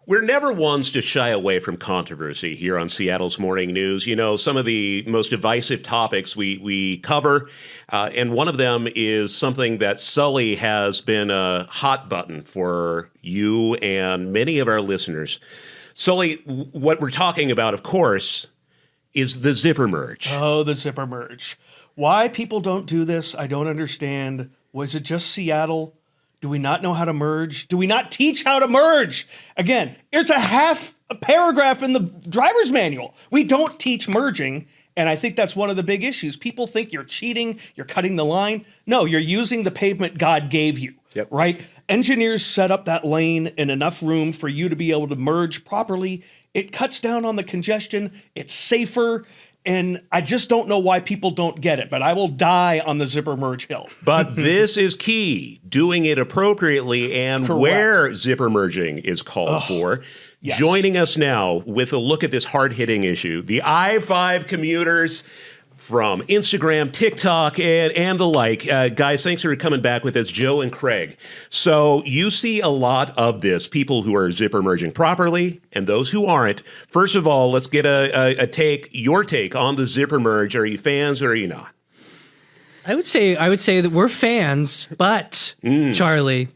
We're never ones to shy away from controversy here on Seattle's Morning News. You know, some of the most divisive topics we cover, and one of them is something that Sully has been a hot button for you and many of our listeners. Sully, what we're talking about, of course, is the zipper merge. Oh, the zipper merge. Why people don't do this, I don't understand. Was it just Seattle? Do we not know how to merge? Do we not teach how to merge? Again, it's a paragraph in the driver's manual. We don't teach merging, and I think that's one of the big issues. People think you're cheating, you're cutting the line. No, you're using the pavement God gave you, right? Engineers set up that lane in enough room for you to be able to merge properly. It cuts down on the congestion. It's safer. And I just don't know why people don't get it, but I will die on the zipper merge hill. But this is key, doing it appropriately and where zipper merging is called for. Yes. Joining us now with a look at this hard-hitting issue, the I-5 commuters from Instagram, TikTok, and the like. Guys, thanks for coming back with us, Joe and Craig. So you see a lot of this, people who are zipper merging properly and those who aren't. First of all, let's get your take on the zipper merge. Are you fans or are you not? I would say that we're fans, but Charlie,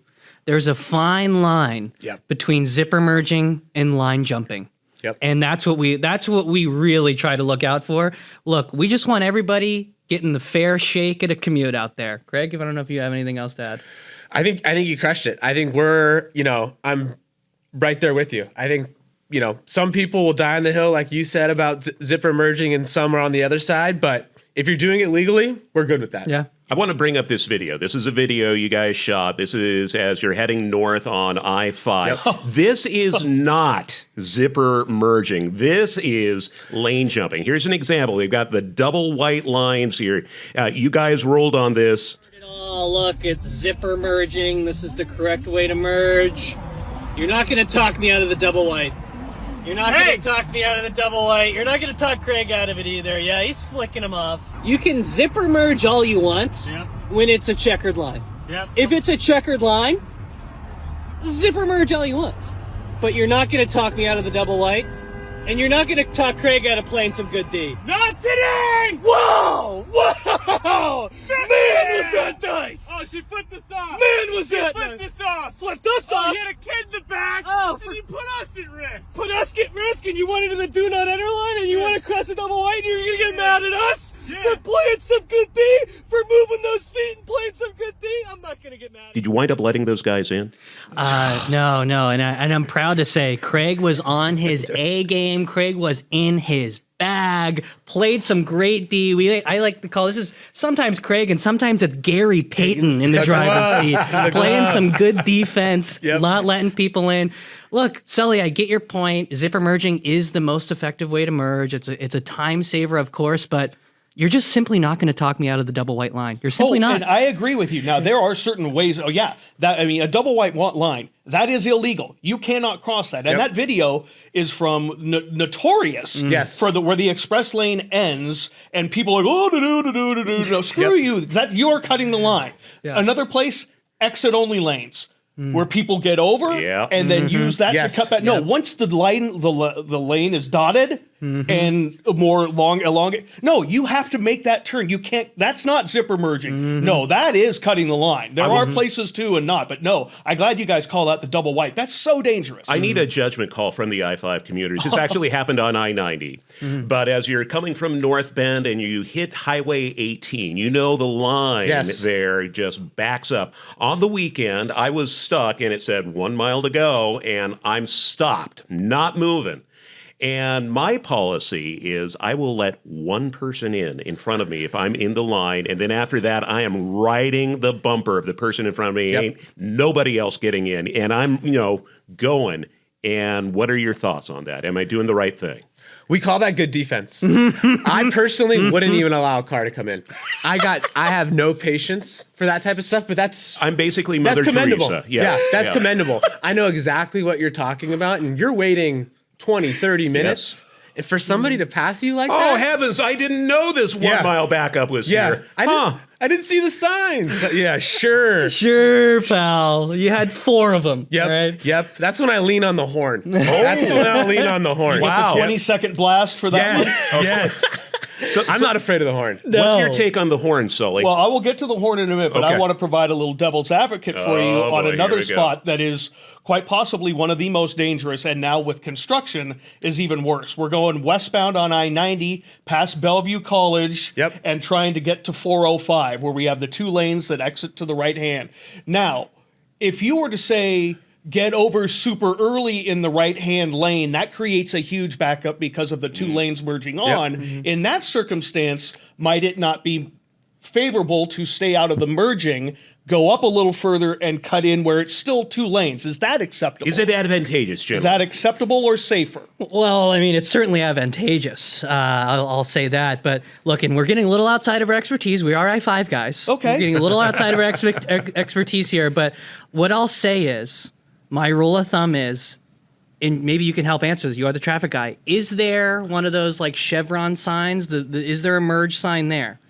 there's a fine line between zipper merging and line jumping. Yep. And that's what we really try to look out for. Look, we just want everybody getting the fair shake at a commute out there. Craig, I don't know if you have anything else to add. I think you crushed it. I think I'm right there with you. I think, some people will die on the hill, like you said about zipper merging, and some are on the other side. But if you're doing it legally, we're good with that. Yeah. I want to bring up this video. This is a video you guys shot. This is as you're heading north on I-5. Yep. This is not zipper merging. This is lane jumping. Here's an example. They've got the double white lines here. You guys rolled on this. Oh, look, it's zipper merging. This is the correct way to merge. You're not going to talk me out of the double white. You're not going to talk me out of the double white. You're not going to talk Craig out of it either. Yeah, he's flicking him off. You can zipper merge all you want when it's a checkered line. Yep. If it's a checkered line, zipper merge all you want. But you're not going to talk me out of the double white, and you're not going to talk Craig out of playing some good D. Not today! Whoa! Whoa! Man, was that nice! Oh, she flipped us off! Man, was that nice! Flipped us off! Flipped us off! You had a kid in the back, and you put us at risk! Put us at risk, and you wanted to the do not enter line, and you want to cross the double white, and you're going to get mad at us for playing some good D, for moving those feet and playing some good D? I'm not going to get mad. Did you wind up letting those guys in? No, and I'm proud to say Craig was on his A game. Craig was in his bag, played some great D. I like to call this sometimes Craig and sometimes it's Gary Payton in the driver's seat, playing some good defense, not letting people in. Look, Sully, I get your point. Zipper merging is the most effective way to merge. It's a time saver, of course, but you're just simply not going to talk me out of the double white line. You're simply not. And I agree with you. Now, there are certain ways. A double white line, that is illegal. You cannot cross that. And that video is from Notorious. For where the express lane ends, and people are like, no, screw you. That you are cutting the line. Another place, exit only lanes. Where people get over and then use that to cut back. No, once the lane is dotted and more elongated. No, you have to make that turn. You can't. That's not zipper merging. No, that is cutting the line. There are places too and not. But no, I'm glad you guys call out the double white. That's so dangerous. I need a judgment call from the I-5 commuters. This actually happened on I-90. But as you're coming from North Bend and you hit Highway 18, you know the line there just backs up. On the weekend, I was stuck and it said 1 mile to go and I'm stopped, not moving. And my policy is I will let one person in front of me if I'm in the line. And then after that, I am riding the bumper of the person in front of me. Ain't nobody else getting in. And I'm, going. And what are your thoughts on that? Am I doing the right thing? We call that good defense. I personally wouldn't even allow a car to come in. I have no patience for that type of stuff, but I'm basically Mother Teresa. That's commendable. I know exactly what you're talking about, and you're waiting 20, 30 minutes. And for somebody to pass you like that? Oh, heavens, I didn't know this 1 mile backup was here. I didn't see the signs. Yeah, sure. Sure, pal. You had 4 of them. Yep. Right? Yep. That's when I lean on the horn. That's when I lean on the horn. Wow. 20-second blast for that one? Yes. So I'm not afraid of the horn. No. What's your take on the horn, Sully? Well, I will get to the horn in a minute, but I want to provide a little devil's advocate for you on another spot that is quite possibly one of the most dangerous, and now with construction is even worse. We're going westbound on I-90 past Bellevue College and trying to get to 405, where we have the 2 lanes that exit to the right hand. Now, if you were to say get over super early in the right-hand lane, that creates a huge backup because of the 2 lanes merging on. In that circumstance, might it not be favorable to stay out of the merging, go up a little further, and cut in where it's still 2 lanes? Is that acceptable? Is it advantageous, Jim? Is that acceptable or safer? Well, I mean, it's certainly advantageous. I'll say that. But look, and we're getting a little outside of our expertise. We are I-5 guys. Okay. We're getting a little outside of our expertise here. But what I'll say is, my rule of thumb is, and maybe you can help answer this, you are the traffic guy, is there one of those like chevron signs? Is there a merge sign there?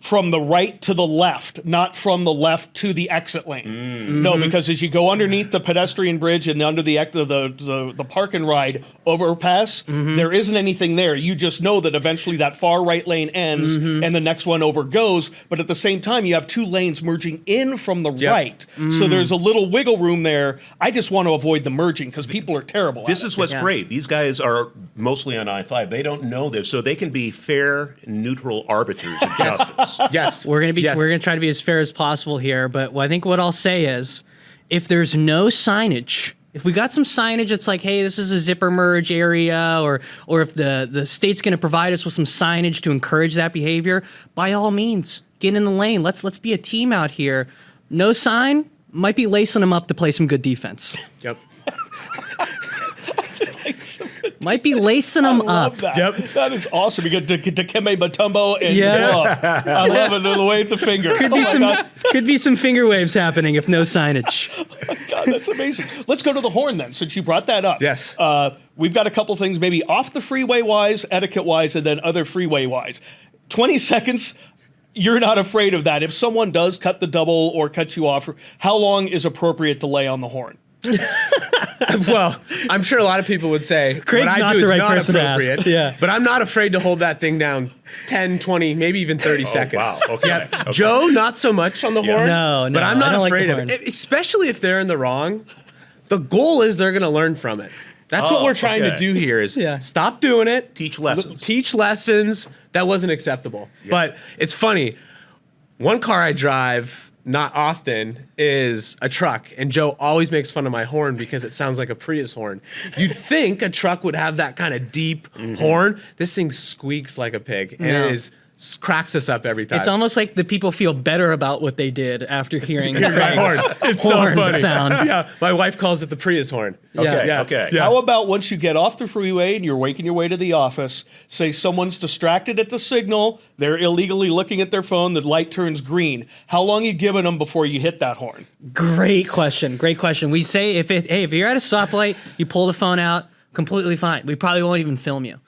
From the right to the left, not from the left to the exit lane. No, because as you go underneath the pedestrian bridge and under the park and ride overpass, there isn't anything there. You just know that eventually that far right lane ends and the next one over goes. But at the same time, you have 2 lanes merging in from the right. So there's a little wiggle room there. I just want to avoid the merging because people are terrible This is what's great. These guys are mostly on I-5. They don't know this, so they can be fair, neutral arbiters of justice. Yes. We're gonna try to be as fair as possible here, but I think what I'll say is, if there's no signage, if we got some signage that's like, hey, this is a zipper merge area, or if the state's gonna provide us with some signage to encourage that behavior, by all means, get in the lane. Let's be a team out here. No sign, might be lacing them up to play some good defense. Yep. Might be lacing them up. That. That is awesome. You get Dikembe Mutombo and I love it. The way at the finger. Could be some finger waves happening if no signage. Oh my God, that's amazing. Let's go to the horn then, since you brought that up. Yes. We've got a couple things, maybe off the freeway wise, etiquette wise, and then other freeway wise. 20 seconds. You're not afraid of that. If someone does cut the double or cut you off, how long is appropriate to lay on the horn? Well, I'm sure a lot of people would say Craig's what I not do the is right not person to appropriate. ask. Yeah. But I'm not afraid to hold that thing down 10, 20, maybe even 30 seconds. Wow. Okay. Yeah. Okay. Joe, not so much on the horn. No, But I'm I not don't like afraid the of horn. it, especially if they're in the wrong. The goal is they're going to learn from it. That's what we're trying to do here is stop doing it. Teach lessons. Teach lessons. That wasn't acceptable. Yeah. But it's funny. One car I drive not often is a truck, and Joe always makes fun of my horn because it sounds like a Prius horn. You'd think a truck would have that kind of deep horn. This thing squeaks like a pig, and it cracks us up every time. It's almost like the people feel better about what they did after hearing horn. It's so funny. Sound. Yeah, my wife calls it the Prius horn. Okay. How about once you get off the freeway and you're making your way to the office, say someone's distracted at the signal, they're illegally looking at their phone, the light turns green. How long are you giving them before you hit that horn? Great question. We say if you're at a stoplight, you pull the phone out, completely fine. We probably won't even film you.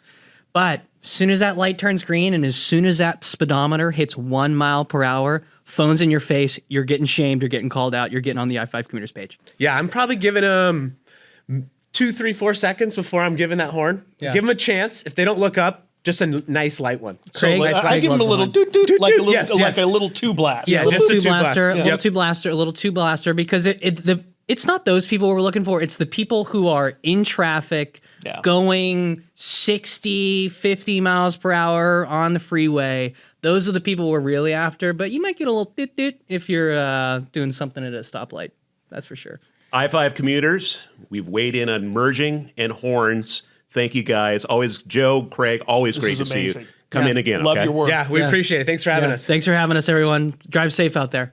But as soon as that light turns green and as soon as that speedometer hits 1 mile per hour, phone's in your face, you're getting shamed, you're getting called out, you're getting on the I-5 Commuters page. Yeah, I'm probably giving them 2, 3, 4 seconds before I'm giving that horn. Yeah. Give them a chance. If they don't look up, just a nice light one. Craig, I give them a little doot doot, like a little two blast. Yeah, a little just two a blaster, blaster. a little two blaster, because it's not those people we're looking for. It's the people who are in traffic, going 60, 50 miles per hour on the freeway. Those are the people we're really after. But you might get a little doot if you're doing something at a stoplight. That's for sure. I-5 Commuters, we've weighed in on merging and horns. Thank you, guys. Always, Joe, Craig, always great to see you. Come in again. Love your work. Yeah, we appreciate it. Thanks for having us. Thanks for having us, everyone. Drive safe out there.